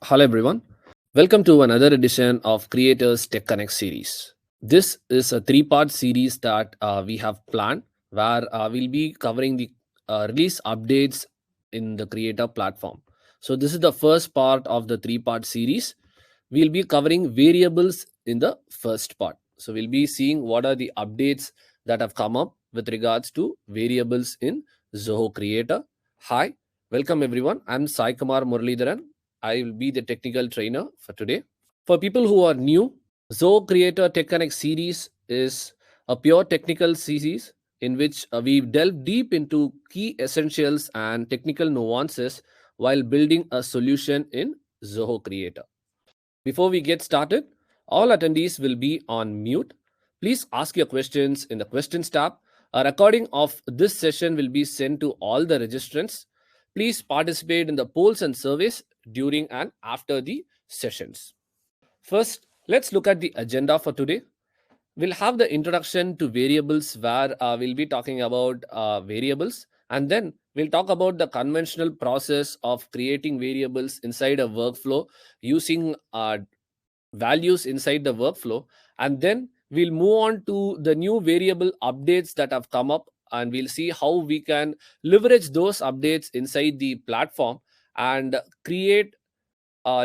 Hello everyone. Welcome to another edition of Creators Tech Connect series. This is a three-part series that we have planned where we'll be covering the release updates in the Creator platform. So this is the first part of the three-part series. We'll be covering variables in the first part. So we'll be seeing what are the updates that have come up with regards to variables in Zoho Creator. Hi, welcome everyone. I'm Sai Kumar Muralidharan. I will be the technical trainer for today. For people who are new, Zoho Creator Tech Connect series is a pure technical series in which we delve deep into key essentials and technical nuances while building a solution in Zoho Creator. Before we get started, all attendees will be on mute. Please ask your questions in the questions tab. A recording of this session will be sent to all the registrants. Please participate in the polls and surveys during and after the sessions. First, let's look at the agenda for today. We'll have the introduction to variables where we'll be talking about variables, and then we'll talk about the conventional process of creating variables inside a workflow using values inside the workflow, and then we'll move on to the new variable updates that have come up, and we'll see how we can leverage those updates inside the platform and create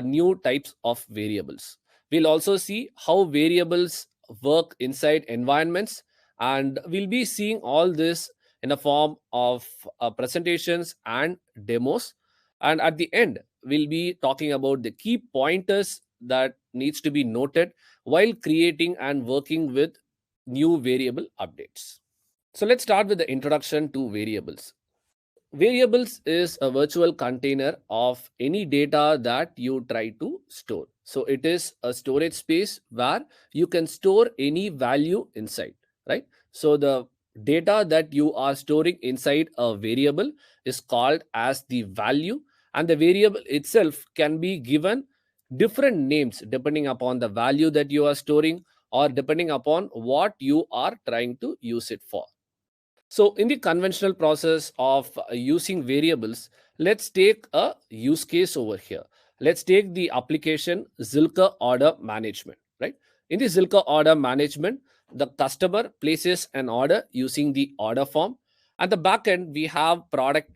new types of variables. We'll also see how variables work inside environments, and we'll be seeing all this in the form of presentations and demos. And at the end, we'll be talking about the key pointers that needs to be noted while creating and working with new variable updates. So let's start with the introduction to variables. Variables is a virtual container of any data that you try to store. So it is a storage space where you can store any value inside, right? So the data that you are storing inside a variable is called as the value, and the variable itself can be given different names depending upon the value that you are storing or depending upon what you are trying to use it for. So, in the conventional process of using variables, let's take a use case over here. Let's take the application Zilker Order Management, right? In the Zilker Order Management, the customer places an order using the order form. At the back end, we have product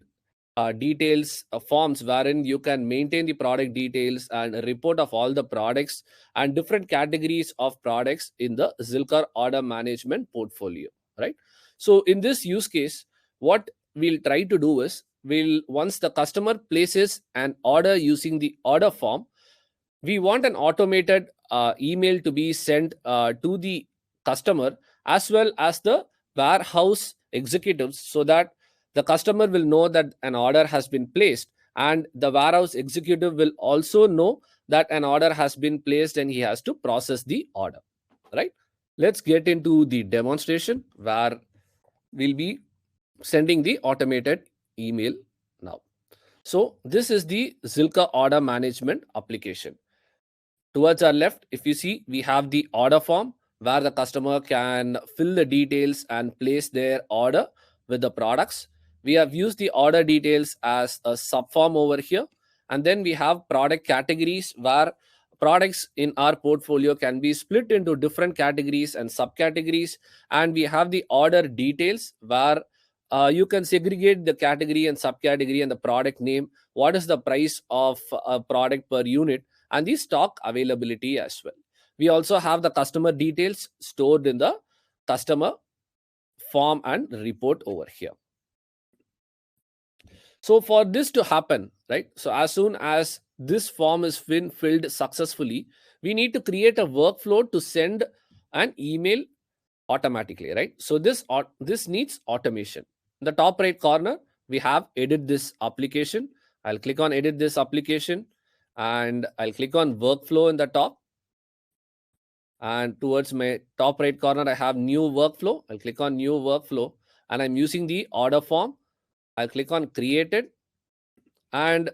details forms wherein you can maintain the product details and a report of all the products and different categories of products in the Zilker Order Management portfolio, right? So in this use case, what we'll try to do is once the customer places an order using the order form, we want an automated email to be sent to the customer as well as the warehouse executives, so that the customer will know that an order has been placed, and the warehouse executive will also know that an order has been placed and he has to process the order, right? Let's get into the demonstration where we'll be sending the automated email now. So this is the Zilker Order Management application. Towards our left, if you see, we have the order form where the customer can fill the details and place their order with the products. We have used the order details as a subform over here. And then we have product categories where products in our portfolio can be split into different categories and subcategories. And we have the order details where you can segregate the category and subcategory and the product name, what is the price of a product per unit, and the stock availability as well. We also have the customer details stored in the customer form and report over here. So for this to happen, right? So as soon as this form is been filled successfully, we need to create a workflow to send an email automatically, right? So this needs automation. In the top right corner, we have edit this application. I'll click on edit this application and I'll click on workflow in the top. And towards my top right corner, I have new workflow. I'll click on new workflow and I'm using the order form. I'll click on created. And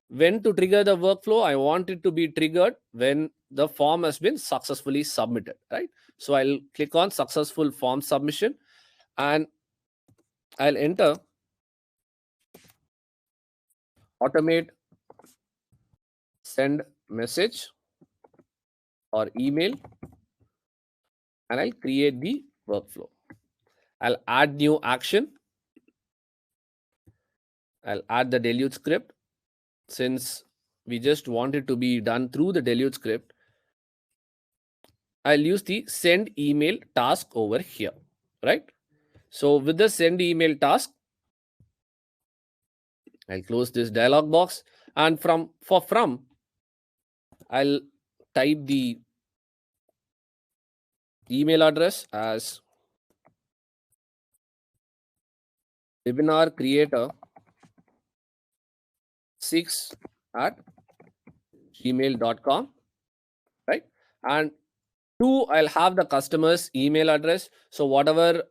when to trigger the workflow, I want it to be triggered when the form has been successfully submitted, right? So I'll click on successful form submission and I'll enter automate send message or email, and I'll create the workflow. I'll add new action. I'll add the deluge script. Since we just want it to be done through the deluge script, I'll use the send email task over here, right? So with the send email task, I'll close this dialog box, and from I'll type the email address as webinar creator 6 at gmail.com, right? And 2, I'll have the customer's email address. So whatever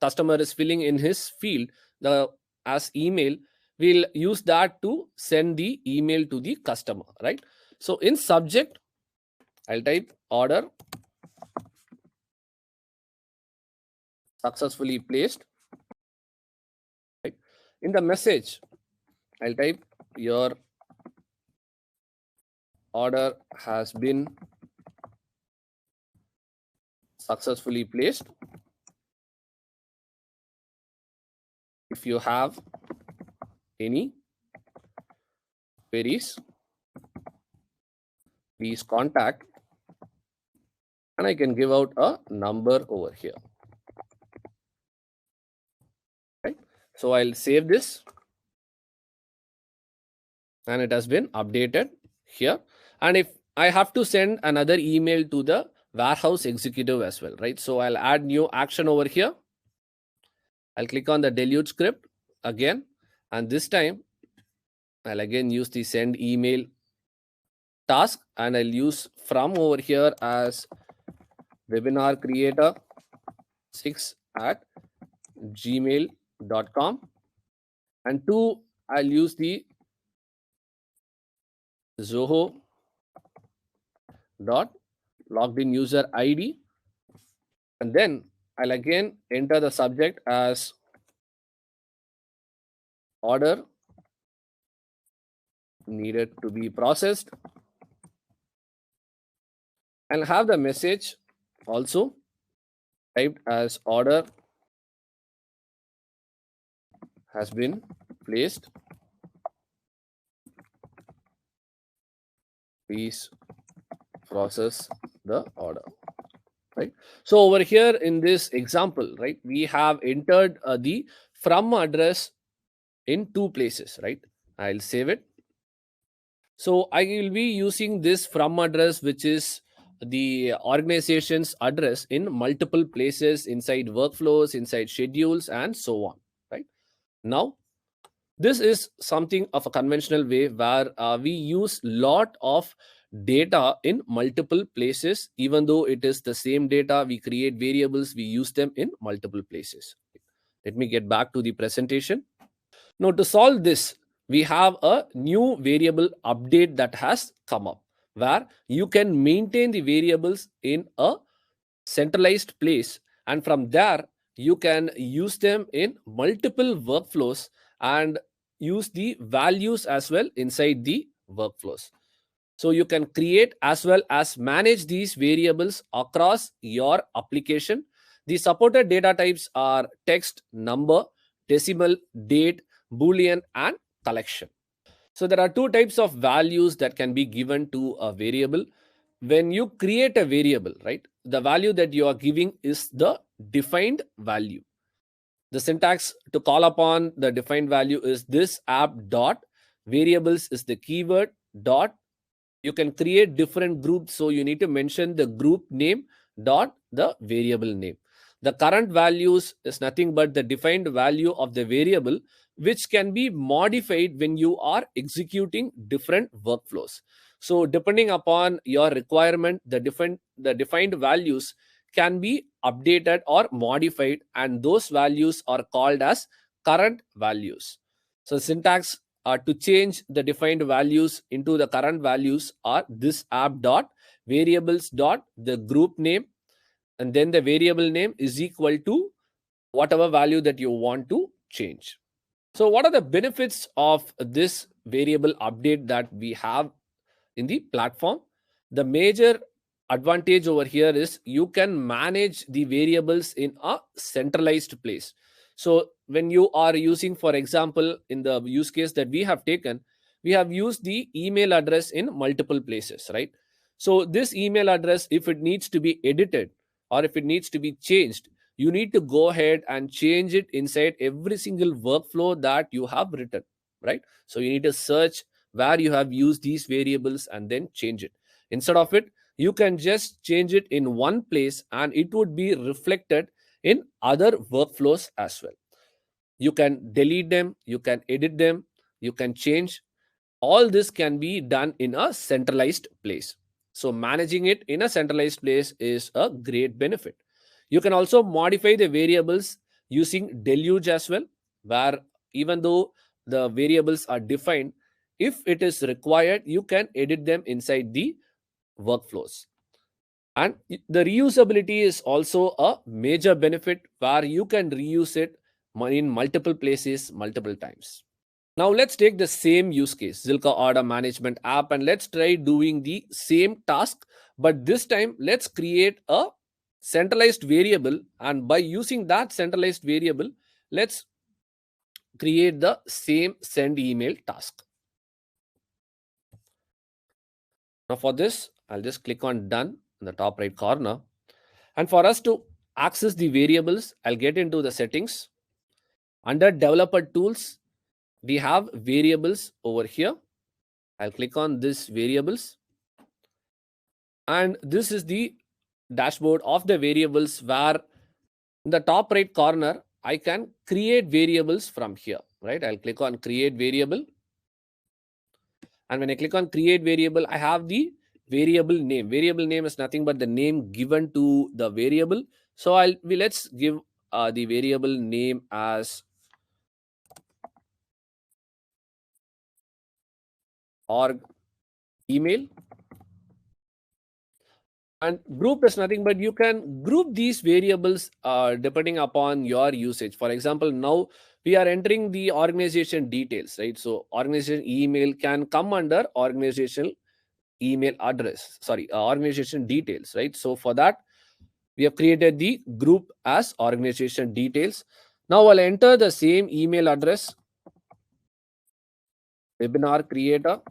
customer is filling in his field the as email, we'll use that to send the email to the customer, right? So in subject, I'll type order successfully placed, right? In the message, I'll type your order has been successfully placed. If you have any queries, please contact, and I can give out a number over here, right? So I'll save this, and it has been updated here. And if I have to send another email to the warehouse executive as well, right? So I'll add new action over here. I'll click on the deluge script again, and this time I'll again use the send email task, and I'll use from over here as webinar creator 6 at gmail.com, and 2, I'll use the Zoho dot logged in user ID, and then I'll again enter the subject as order needed to be processed, and have the message also typed as order has been placed. Please process the order, right? So over here in this example, right, we have entered the from address in 2 places, right? I'll save it. So I will be using this from address, which is the organization's address, in multiple places inside workflows, inside schedules, and so on, right? Now, this is something of a conventional way where we use lot of data in multiple places. Even though it is the same data, we create variables, we use them in multiple places. Let me get back to the presentation. Now, to solve this, we have a new variable update that has come up, where you can maintain the variables in a centralized place, and from there you can use them in multiple workflows and use the values as well inside the workflows. So you can create as well as manage these variables across your application. The supported data types are text, number, decimal, date, boolean, and collection. So there are 2 types of values that can be given to a variable. When you create a variable, right, the value that you are giving is the defined value. The syntax to call upon the defined value is this app dot variables is the keyword dot. You can create different groups, so you need to mention the group name dot the variable name. The current values is nothing but the defined value of the variable, which can be modified when you are executing different workflows. So depending upon your requirement, the defined values can be updated or modified, and those values are called as current values. So syntax to change the defined values into the current values are this app dot variables dot the group name, and then the variable name is equal to whatever value that you want to change. So what are the benefits of this variable update that we have? in the platform. The major advantage over here is you can manage the variables in a centralized place. So when you are using, for example, in the use case that we have taken, we have used the email address in multiple places, right? So this email address, if it needs to be edited or if it needs to be changed, you need to go ahead and change it inside every single workflow that you have written, right? So you need to search where you have used these variables and then change it. Instead of it, you can just change it in one place and it would be reflected in other workflows as well. You can delete them, you can edit them, you can change. All this can be done in a centralized place. So managing it in a centralized place is a great benefit. You can also modify the variables using deluge as well, where even though the variables are defined, if it is required, you can edit them inside the workflows. And the reusability is also a major benefit where you can reuse it in multiple places, multiple times. Now let's take the same use case, Zilka order management app, and let's try doing the same task. But this time, let's create a centralized variable. And by using that centralized variable, let's create the same send email task. Now for this, I'll just click on done in the top right corner. And for us to access the variables, I'll get into the settings. Under developer tools, we have variables over here. I'll click on this variables. And this is the dashboard of the variables, where in the top right corner, I can create variables from here, right? I'll click on create variable. And when I click on create variable, I have the variable name. Variable name is nothing but the name given to the variable. So let's give the variable name as org email. And group is nothing but you can group these variables depending upon your usage. For example, now we are entering the organization details, right? So organization email can come under organizational email address, organization details, right? So for that, we have created the group as organization details. Now I'll enter the same email address, webinar creator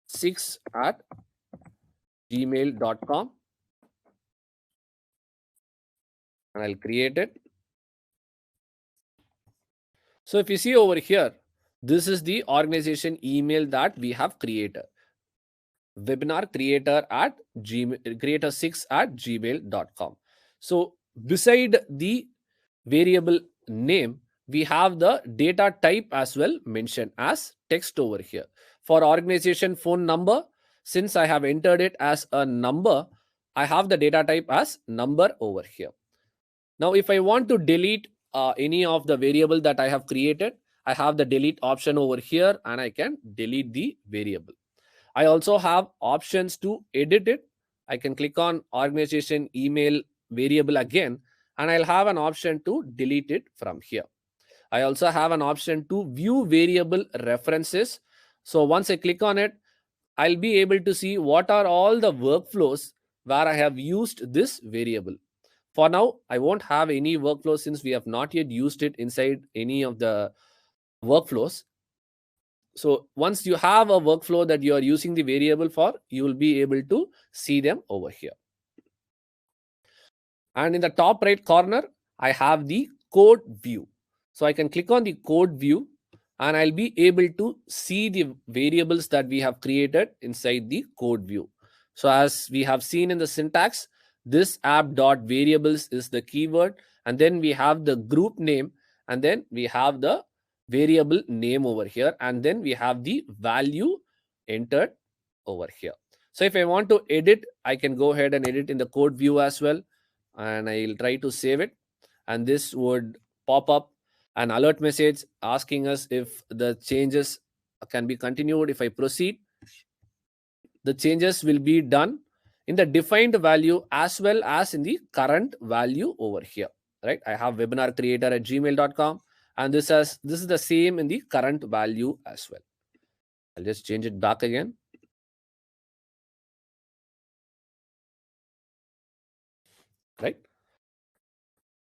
6@gmail.com, and I'll create it. So if you see over here, this is the organization email that we have created. Webinar creator at creator6@gmail.com. So beside the variable name, we have the data type as well mentioned as text over here. For organization phone number, since I have entered it as a number, I have the data type as number over here. Now, if I want to delete any of the variable that I have created, I have the delete option over here and I can delete the variable. I also have options to edit it. I can click on organization email variable again, and I'll have an option to delete it from here. I also have an option to view variable references. So once I click on it, I'll be able to see what are all the workflows where I have used this variable. For now, I won't have any workflow since we have not yet used it inside any of the workflows. So once you have a workflow that you are using the variable for, you will be able to see them over here. And in the top right corner, I have the code view. So I can click on the code view and I'll be able to see the variables that we have created inside the code view. So as we have seen in the syntax, this app.variables is the keyword, and then we have the group name, and then we have the variable name over here, and then we have the value entered over here. So if I want to edit, I can go ahead and edit in the code view as well, and I'll try to save it, and this would pop up an alert message asking us if the changes can be continued. If I proceed, the changes will be done in the defined value as well as in the current value over here, right? I have webinar creator at gmail.com, and this is the same in the current value as well. I'll just change it back again. Right.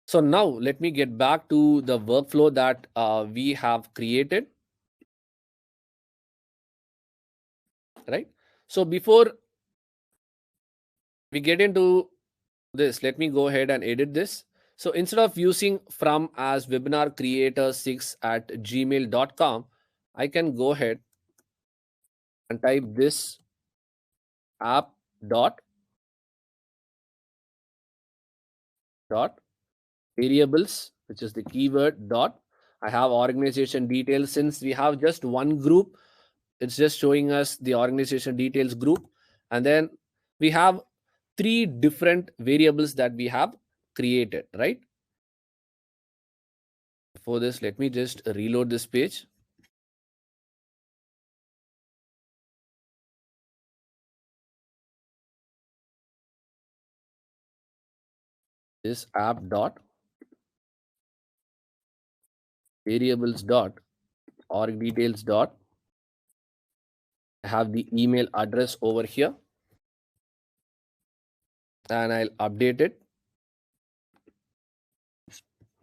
So now let me get back to the workflow that we have created. Right. So before we get into this, let me go ahead and edit this. So instead of using from as webinar creator 6 at gmail.com, I can go ahead and type this app dot variables, which is the keyword dot. I have organization details. Since we have just one group, it's just showing us the organization details group. And then we have three different variables that we have created, right? For this, let me just reload this page. This app dot variables dot org details dot. I have the email address over here and I'll update it.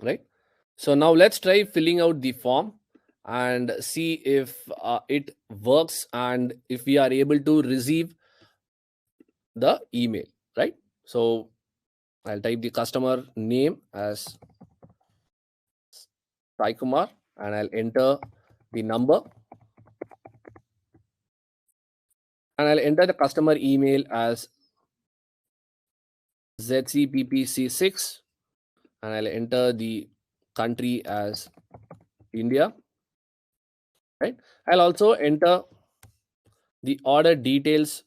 Right. So now let's try filling out the form and see if it works and if we are able to receive the email. Right. So I'll type the customer name as Sai Kumar and I'll enter the number and I'll enter the customer email as ZCPPC6 and I'll enter the country as India. Right. I'll also enter the order details.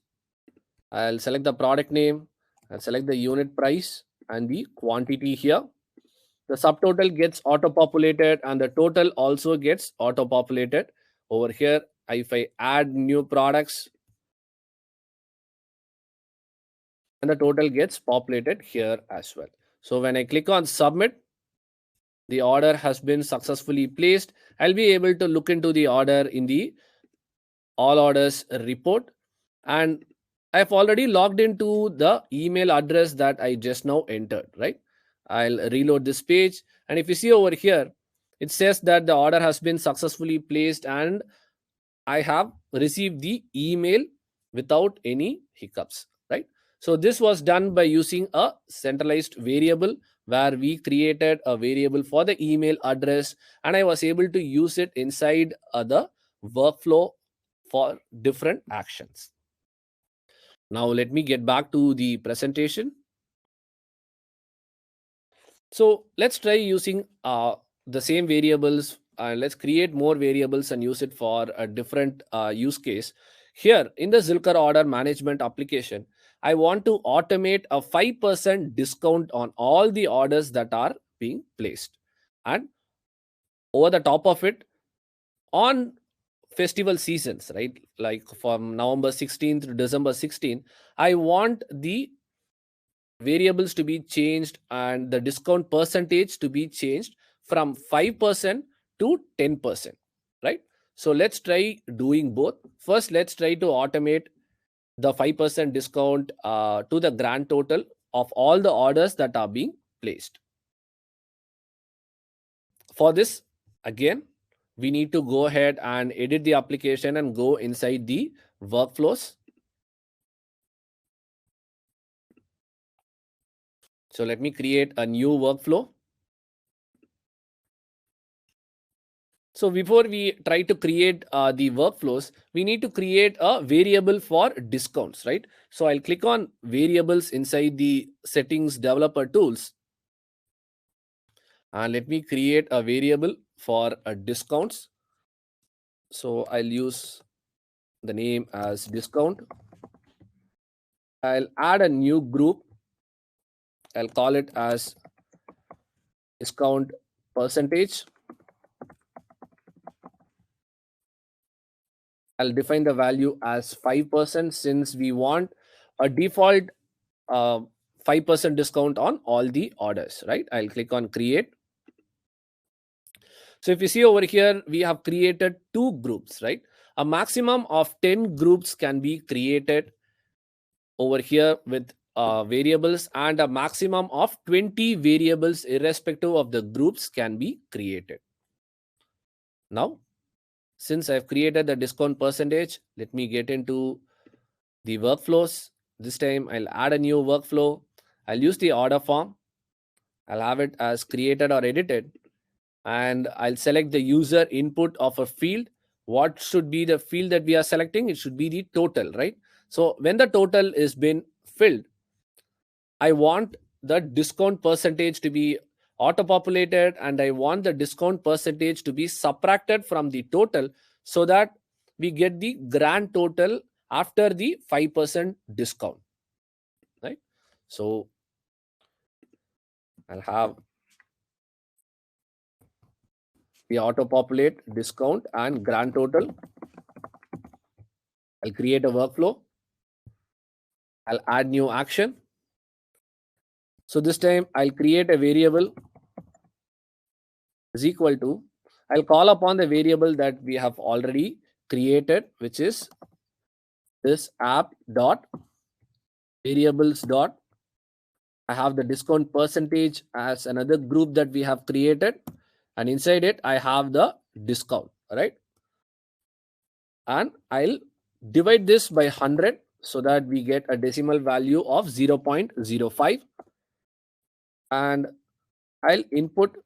I'll select the product name, I'll select the unit price and the quantity here. The subtotal gets auto-populated and the total also gets auto-populated. Over here, if I add new products, and the total gets populated here as well. So when I click on submit, the order has been successfully placed. I'll be able to look into the order in the all orders report, and I've already logged into the email address that I just now entered. Right. I'll reload this page, and if you see over here, it says that the order has been successfully placed and I have received the email without any hiccups. Right. So this was done by using a centralized variable where we created a variable for the email address and I was able to use it inside the workflow for different actions. Now let me get back to the presentation. So let's try using the same variables and let's create more variables and use it for a different use case. Here in the Zilker order management application, I want to automate a 5% discount on all the orders that are being placed. And over the top of it, on festival seasons, right? Like from November 16th to December 16th, I want the variables to be changed and the discount percentage to be changed from 5% to 10%, right? So let's try doing both. First, let's try to automate the 5% discount to the grand total of all the orders that are being placed. For this, again, we need to go ahead and edit the application and go inside the workflows. So let me create a new workflow. So before we try to create the workflows, we need to create a variable for discounts, right? So I'll click on variables inside the settings developer tools. And let me create a variable for discounts. So I'll use the name as discount. I'll add a new group. I'll call it as discount percentage. I'll define the value as 5% since we want a default 5% discount on all the orders, right? I'll click on create. So if you see over here, we have created two groups, right? A maximum of 10 groups can be created over here with variables, and a maximum of 20 variables irrespective of the groups can be created. Now, since I've created the discount percentage, let me get into the workflows. This time I'll add a new workflow. I'll use the order form. I'll have it as created or edited, and I'll select the user input of a field. What should be the field that we are selecting? It should be the total, right? So when the total is been filled, I want the discount percentage to be auto populated, and I want the discount percentage to be subtracted from the total so that we get the grand total after the 5% discount, right? So I'll have the auto populate discount and grand total. I'll create a workflow. I'll add new action. So this time I'll create a variable is equal to, I'll call upon the variable that we have already created, which is this app dot variables dot, I have the discount percentage as another group that we have created, and inside it I have the discount, right? And I'll divide this by 100 so that we get a decimal value of 0.05, and I'll input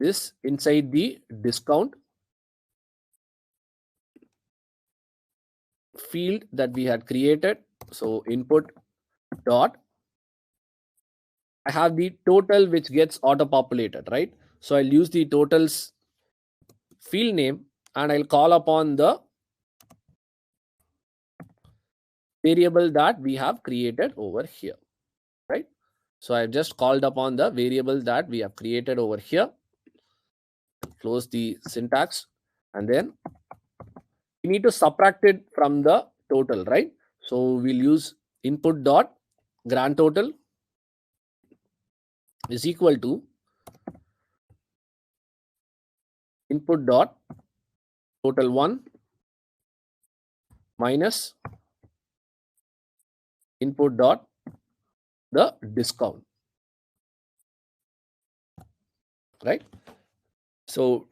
this inside the discount field that we had created. So input dot, I have the total which gets auto populated, right? So I'll use the totals field name, and I'll call upon the variable that we have created over here, right? So I've just called upon the variable that we have created over here. Close the syntax, and then we need to subtract it from the total, right? So we'll use input dot grand total is equal to input dot total 1 minus input dot the discount, right? So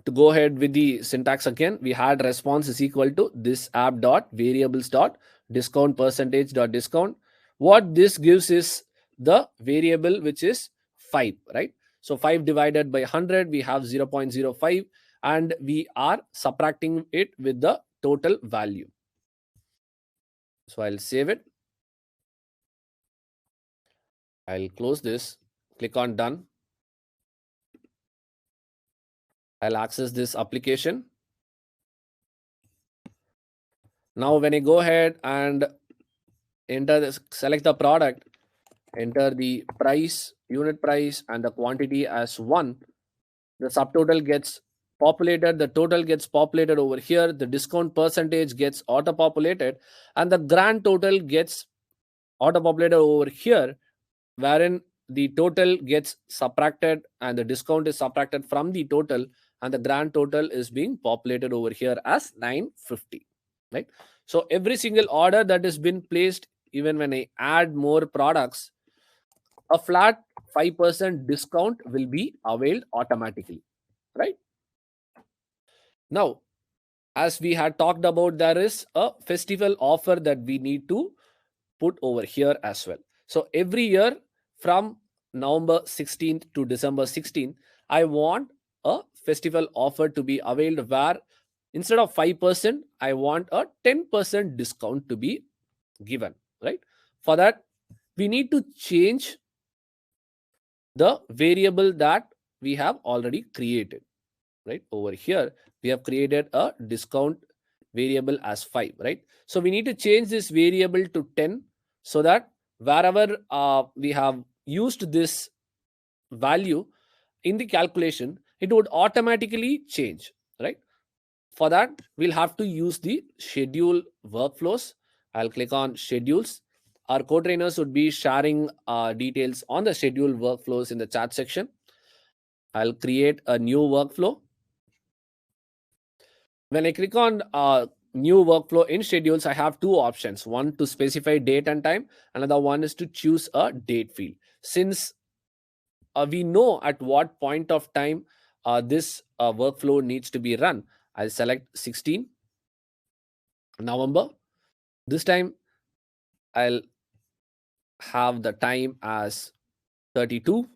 to go ahead with the syntax again, we had response is equal to this app dot variables dot discount percentage dot discount. What this gives is the variable which is 5, right? So 5 divided by 100, we have 0.05, and we are subtracting it with the total value. So I'll save it. I'll close this, click on done. I'll access this application. Now when I go ahead and enter this, select the product, enter the price, unit price, and the quantity as 1, the subtotal gets populated, the total gets populated over here, the discount percentage gets auto populated, and the grand total gets auto populated over here, wherein the total gets subtracted and the discount is subtracted from the total, and the grand total is being populated over here as 950, right? So every single order that has been placed, even when I add more products, a flat 5% discount will be availed automatically, right? Now, as we had talked about, there is a festival offer that we need to put over here as well. So every year from November 16th to December 16th, I want a festival offer to be availed where instead of 5%, I want a 10% discount to be given, right? For that, we need to change the variable that we have already created, right? Over here, we have created a discount variable as 5, right? So we need to change this variable to 10 so that wherever we have used this value in the calculation, it would automatically change, right? For that, we'll have to use the schedule workflows. I'll click on schedules. Our co-trainers would be sharing details on the schedule workflows in the chat section. I'll create a new workflow. When I click on new workflow in schedules, I have two options: one to specify date and time, another one is to choose a date field. Since we know at what point of time this workflow needs to be run, I'll select 16 November. This time I'll have the time as 32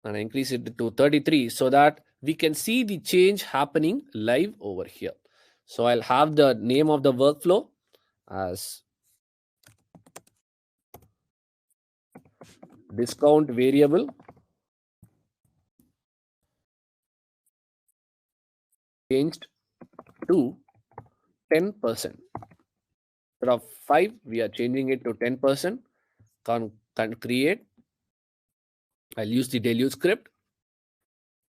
and I increase it to 33 so that we can see the change happening live over here. So I'll have the name of the workflow as discount variable changed to 10%. Instead of 5, we are changing it to 10%. Can create. I'll use the deluge script.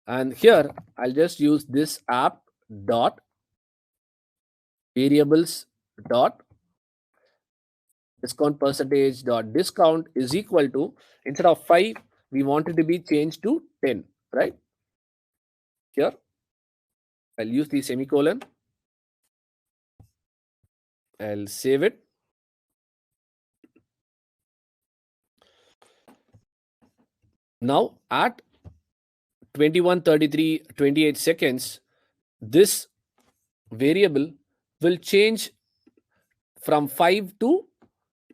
And here, I'll just use this app dot variables dot discount percentage dot discount is equal to, instead of 5, we want it to be changed to 10, right? Here, I'll use the semicolon. I'll save it. Now at 21:33:28 seconds, this variable will change from 5 to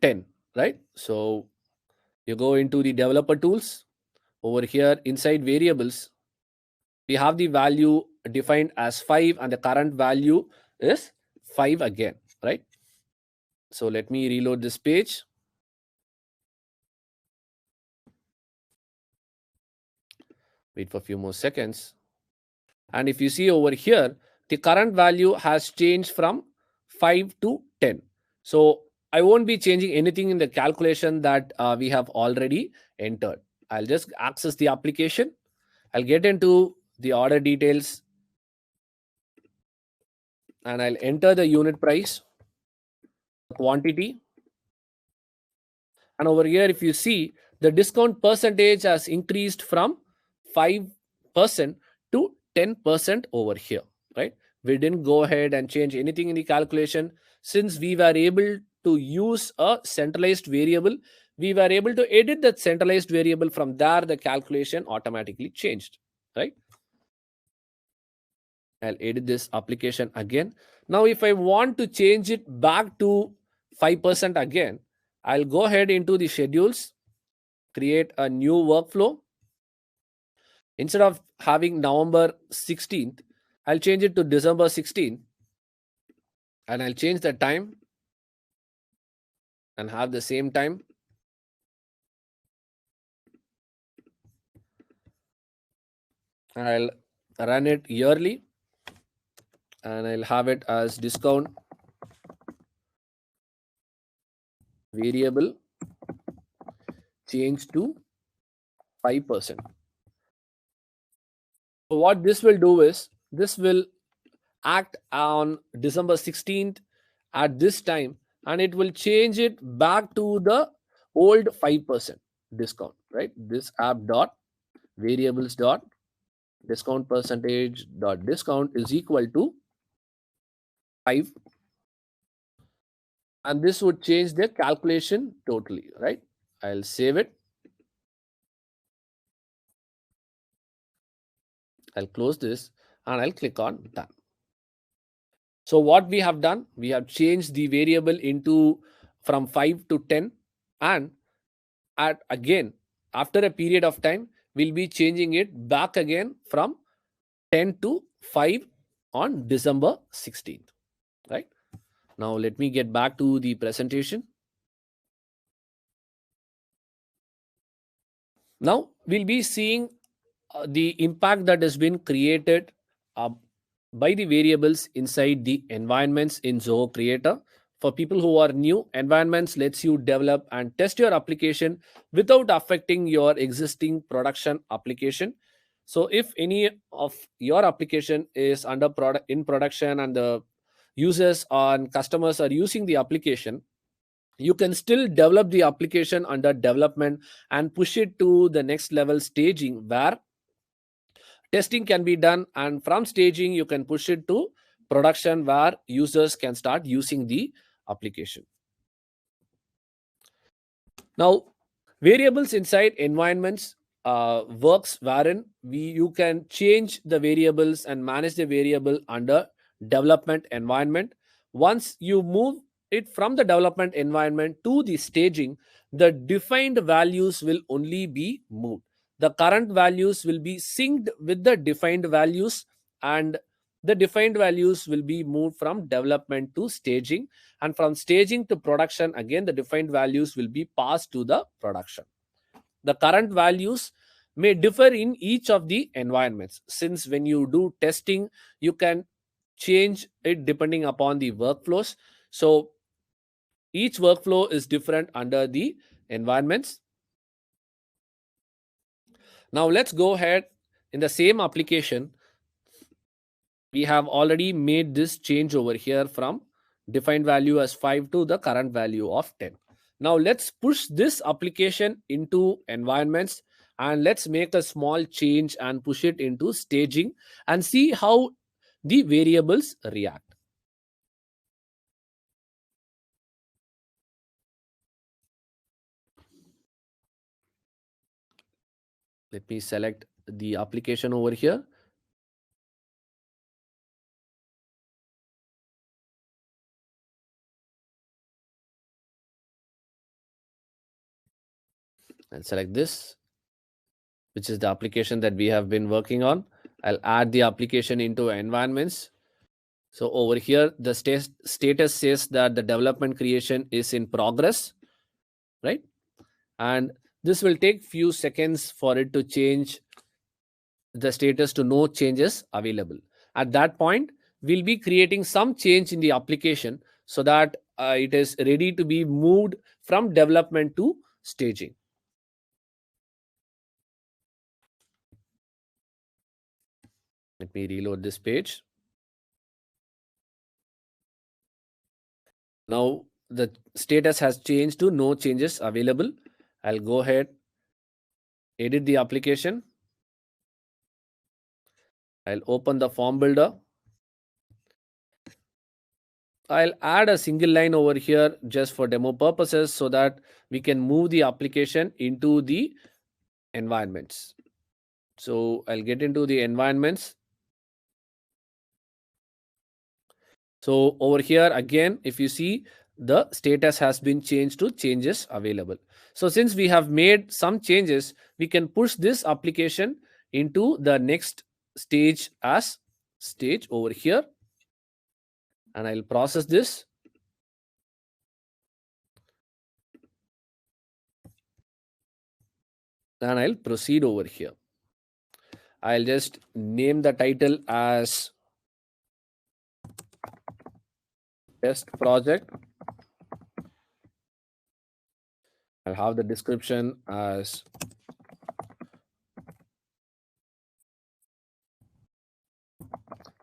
10, right? So you go into the developer tools. Over here inside variables, we have the value defined as 5 and the current value is 5 again, right? So let me reload this page. Wait for a few more seconds. And if you see over here, the current value has changed from 5 to 10. So I won't be changing anything in the calculation that we have already entered. I'll just access the application. I'll get into the order details and I'll enter the unit price, quantity. And over here, if you see, the discount percentage has increased from 5% to 10% over here, right? We didn't go ahead and change anything in the calculation. Since we were able to use a centralized variable, we were able to edit that centralized variable. From there, the calculation automatically changed, right? I'll edit this application again. Now, if I want to change it back to 5% again, I'll go ahead into the schedules, create a new workflow. Instead of having November 16th, I'll change it to December 16th and I'll change the time and have the same time. I'll run it yearly and I'll have it as discount variable change to 5%. So what this will do is, this will act on December 16th at this time and it will change it back to the old 5% discount, right? This app dot variables dot discount percentage dot discount is equal to 5, and this would change the calculation totally, right? I'll save it. I'll close this and I'll click on done. So what we have done, we have changed the variable into from 5 to 10, and again after a period of time we'll be changing it back again from 10 to 5 on December 16th, right? Now let me get back to the presentation. Now we'll be seeing the impact that has been created uh, by the variables inside the environments in Zoho Creator. For people who are new, environments lets you develop and test your application without affecting your existing production application. So if any of your application is under in production and the users and customers are using the application, you can still develop the application under development and push it to the next level staging, where testing can be done, and from staging you can push it to production where users can start using the application. Now, variables inside environments works wherein you can change the variables and manage the variable under development environment. Once you move it from the development environment to the staging, the defined values will only be moved. The current values will be synced with the defined values, and the defined values will be moved from development to staging, and from staging to production, again the defined values will be passed to the production. The current values may differ in each of the environments, since when you do testing you can change it depending upon the workflows. So each workflow is different under the environments. Now let's go ahead. In the same application, we have already made this change over here from defined value as 5 to the current value of 10. Now let's push this application into environments, and let's make a small change and push it into staging and see how the variables react. Let me select the application over here. And select this, which is the application that we have been working on. I'll add the application into environments. So over here, the status says that the development creation is in progress, right? And this will take few seconds for it to change the status to no changes available. At that point, we'll be creating some change in the application so that it is ready to be moved from development to staging. Let me reload this page. Now the status has changed to no changes available. I'll go ahead, edit the application. I'll open the form builder. I'll add a single line over here just for demo purposes so that we can move the application into the environments. So I'll get into the environments. So over here again, if you see, the status has been changed to changes available. So since we have made some changes, we can push this application into the next stage as stage over here. And I'll process this. And I'll proceed over here. I'll just name the title as test project. I'll have the description as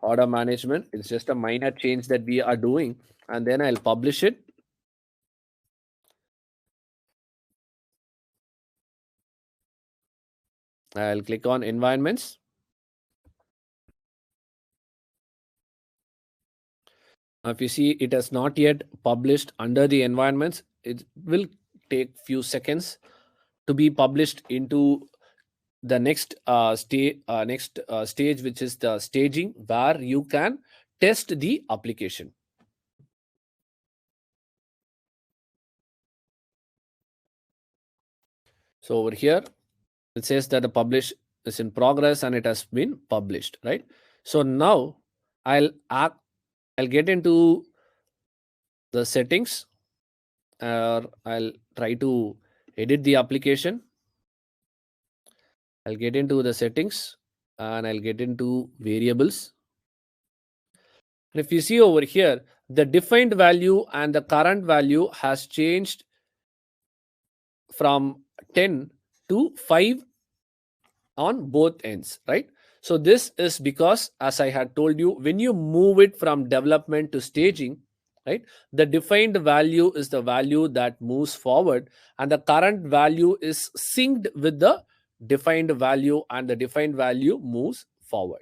order management. It's just a minor change that we are doing, and then I'll publish it. I'll click on environments. Now, if you see, it has not yet published under the environments. It will take few seconds to be published into the next stage, which is the staging, where you can test the application. So over here, it says that the publish is in progress and it has been published, right? So now I'll get into the settings, or I'll try to edit the application. I'll get into the settings and I'll get into variables. And if you see over here, the defined value and the current value has changed from 10 to 5 on both ends, right? So this is because, as I had told you, when you move it from development to staging, right, the defined value is the value that moves forward, and the current value is synced with the defined value, and the defined value moves forward.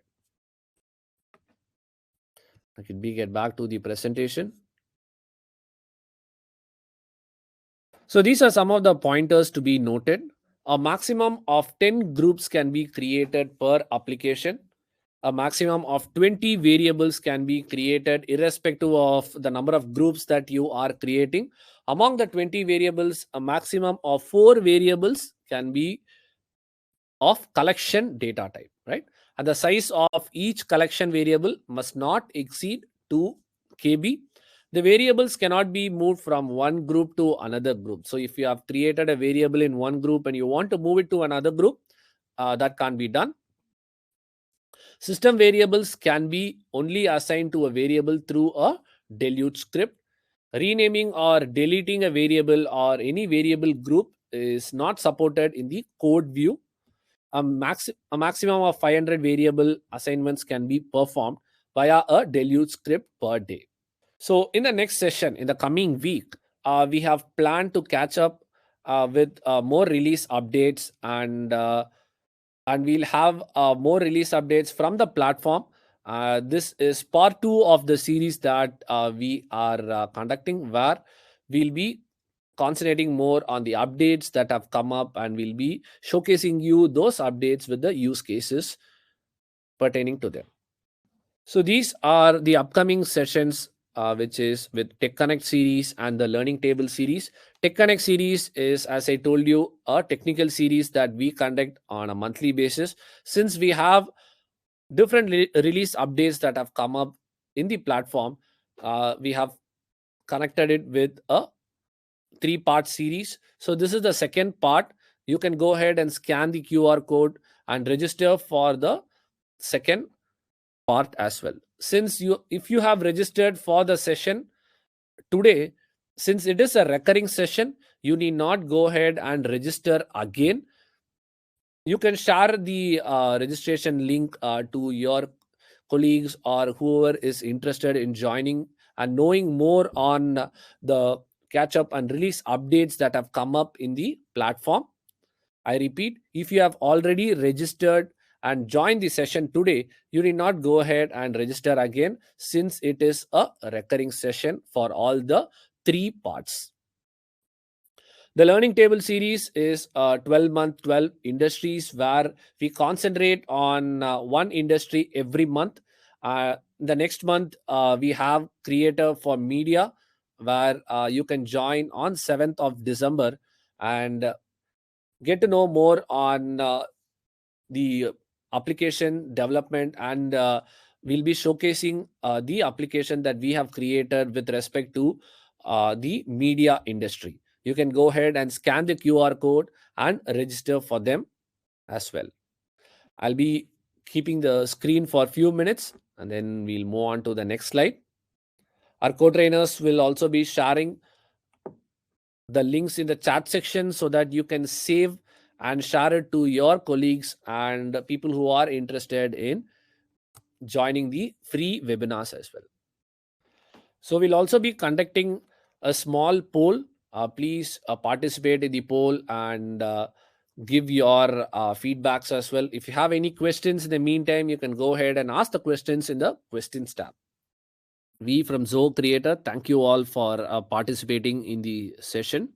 Could we get back to the presentation? So these are some of the pointers to be noted. A maximum of 10 groups can be created per application. A maximum of 20 variables can be created irrespective of the number of groups that you are creating. Among the 20 variables, a maximum of 4 variables can be of collection data type, right? And the size of each collection variable must not exceed 2 KB. The variables cannot be moved from one group to another group. So if you have created a variable in one group and you want to move it to another group, that can't be done. System variables can be only assigned to a variable through a delete script. Renaming or deleting a variable or any variable group is not supported in the code view. A maximum of 500 variable assignments can be performed via a delete script per day. So in the next session, in the coming week, we have planned to catch up with more release updates, and we'll have more release updates from the platform. This is part 2 of the series that we are conducting, where we'll be concentrating more on the updates that have come up, and we'll be showcasing you those updates with the use cases pertaining to them. So these are the upcoming sessions, which is with Tech Connect series and the Learning Table series. Tech Connect series is, as I told you, a technical series that we conduct on a monthly basis. Since we have different release updates that have come up in the platform, we have connected it with a 3-part series. So this is the second part. You can go ahead and scan the QR code and register for the second part as well. Since if you have registered for the session today, since it is a recurring session, you need not go ahead and register again. You can share the registration link to your colleagues or whoever is interested in joining and knowing more on the catch up and release updates that have come up in the platform. I repeat, if you have already registered and joined the session today, you need not go ahead and register again, since it is a recurring session for all the 3 parts. The Learning Table series is 12-month, 12 industries, where we concentrate on one industry every month. The next month, we have Creator for Media, where you can join on 7th of December and get to know more on the application development, and we'll be showcasing the application that we have created with respect to the media industry. You can go ahead and scan the QR code and register for them as well. I'll be keeping the screen for a few minutes, and then we'll move on to the next slide. Our co-trainers will also be sharing the links in the chat section so that you can save and share it to your colleagues and people who are interested in joining the free webinars as well. So we'll also be conducting a small poll. Please participate in the poll and give your feedbacks as well. If you have any questions in the meantime, you can go ahead and ask the questions in the questions tab. We from Zoho Creator thank you all for participating in the session.